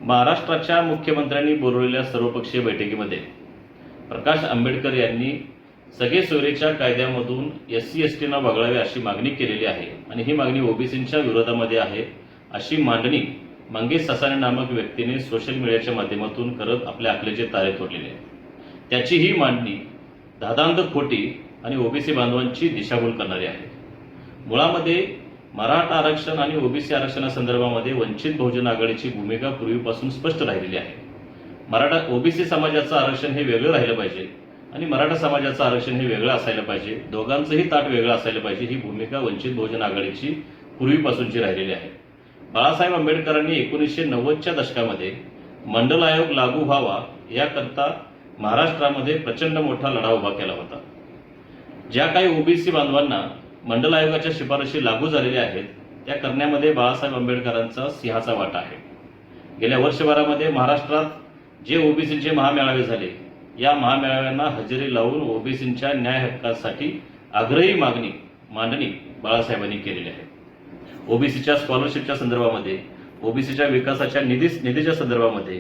महाराष्ट्राच्या मुख्यमंत्र्यांनी बोलवलेल्या सर्वपक्षीय बैठकीमध्ये प्रकाश आंबेडकर यांनी सगळे सोयरेच्या कायद्यामधून SC STना वगळावे अशी मागणी केलेली आहे आणि ही मागणी ओबीसींच्या विरोधामध्ये आहे अशी मांडणी मंगेश ससाणे नामक व्यक्तीने सोशल मीडियाच्या माध्यमातून करत आपल्या अकलेचे तारे तोडलेले आहे। त्याची ही मांडणी धादांत खोटी आणि ओबीसी बांधवांची दिशाभूल करणारी आहे। मुळामध्ये मराठा आरक्षण आणि ओबीसी आरक्षणासंदर्भामध्ये वंचित बहुजन आघाडीची भूमिका पूर्वीपासून स्पष्ट राहिलेली आहे। मराठा ओबीसी समाजाचं आरक्षण हे वेगळं राहिलं पाहिजे आणि मराठा समाजाचं आरक्षण हे वेगळं असायला पाहिजे, दोघांचंही ताट वेगळं असायला पाहिजे, ही भूमिका वंचित बहुजन आघाडीची पूर्वीपासूनची राहिलेली आहे। बाळासाहेब आंबेडकरांनी 1990च्या दशकामध्ये मंडल आयोग लागू व्हावा याकरता महाराष्ट्रामध्ये प्रचंड मोठा लढा उभा केला होता। ज्या काही ओबीसी बांधवांना मंडल आयोगाच्या शिफारशी लागू झालेल्या आहेत त्या करण्यामध्ये बाळासाहेब आंबेडकरांचा सिंहाचा वाटा आहे। गेल्या वर्षभरामध्ये महाराष्ट्रात जे ओबीसीचे महामेळावे झाले या महामेळाव्यांना हजेरी लावून ओबीसींच्या न्याय हक्कासाठी आग्रही मांडणी बाळासाहेबांनी केलेली आहे। ओबीसीच्या स्कॉलरशिपच्या संदर्भामध्ये, ओबीसीच्या विकासाच्या निधीच्या संदर्भामध्ये,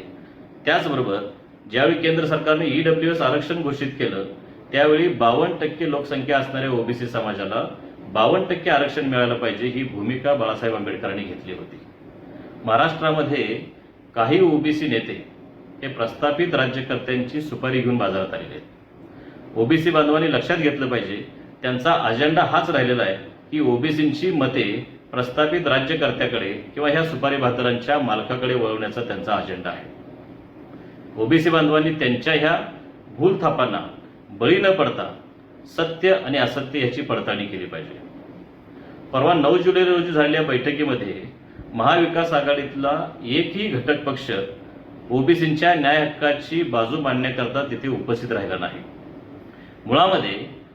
त्याचबरोबर ज्यावेळी केंद्र सरकारने EWS आरक्षण घोषित केलं त्यावेळी 52% लोकसंख्या असणाऱ्या ओबीसी समाजाला 52% आरक्षण मिळालं पाहिजे ही भूमिका बाळासाहेब आंबेडकरांनी घेतली होती। महाराष्ट्रामध्ये काही ओबीसी नेते हे प्रस्थापित राज्यकर्त्यांची सुपारी घेऊन बाजारात आलेले आहेत। ओबीसी बांधवांनी लक्षात घेतलं पाहिजे त्यांचा अजेंडा हाच राहिलेला आहे की ओबीसींची मते प्रस्थापित राज्यकर्त्याकडे किंवा ह्या सुपारी बाजारांच्या मालकाकडे वळवण्याचा त्यांचा अजेंडा आहे। ओबीसी बांधवांनी त्यांच्या ह्या भूलथापांना बळी न पडता सत्य आणि असत्य याची पडताळणी केली पाहिजे। परवा 9 जुलै रोजी झालेल्या बैठकीमध्ये महाविकास आघाडीतला एकही घटक पक्ष ओबीसींच्या न्याय हक्काची बाजू मांडण्याकरता तिथे उपस्थित राहिला नाही। मुळामध्ये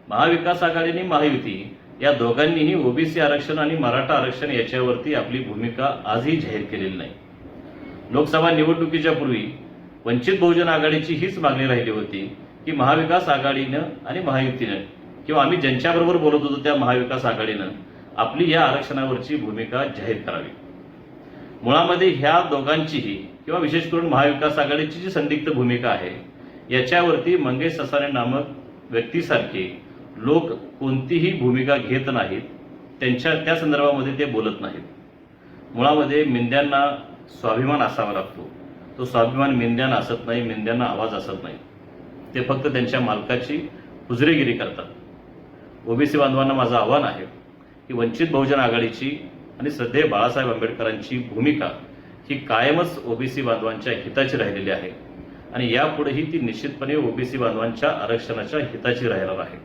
महाविकास आघाडी आणि महायुती या दोघांनीही ओबीसी आरक्षण आणि मराठा आरक्षण याच्यावरती आपली भूमिका आजही जाहीर केलेली नाही। लोकसभा निवडणुकीच्या पूर्वी वंचित बहुजन आघाडीची हीच मागणी राहिली होती की महाविकास आघाडीनं आणि महायुतीनं किंवा आम्ही ज्यांच्याबरोबर बोलत होतो त्या महाविकास आघाडीनं आपली या आरक्षणावरची भूमिका जाहीर करावी। मुळामध्ये ह्या दोघांचीही किंवा विशेष करून महाविकास आघाडीची जी संदिग्ध भूमिका आहे याच्यावरती मंगेश ससाणे नामक व्यक्तीसारखे लोक कोणतीही भूमिका घेत नाहीत, त्या संदर्भामध्ये ते बोलत नाहीत। मुळामध्ये मिंद्यांना स्वाभिमान असावा लागतो, तो स्वाभिमान मिंद्यांना असत नाही, मिंद्यांना आवाज असत नाही, ते फक्त त्यांच्या मालकाची हुजरेगिरी करतात। ओबीसी बांधवांना माझं आव्हान आहे की वंचित बहुजन आघाडीची आणि श्रद्धेय बाळासाहेब आंबेडकरांची भूमिका ही कायमच ओबीसी बांधवांच्या हिताची राहिलेली आहे आणि यापुढेही ती निश्चितपणे ओबीसी बांधवांच्या आरक्षणाच्या हिताची राहणार आहे।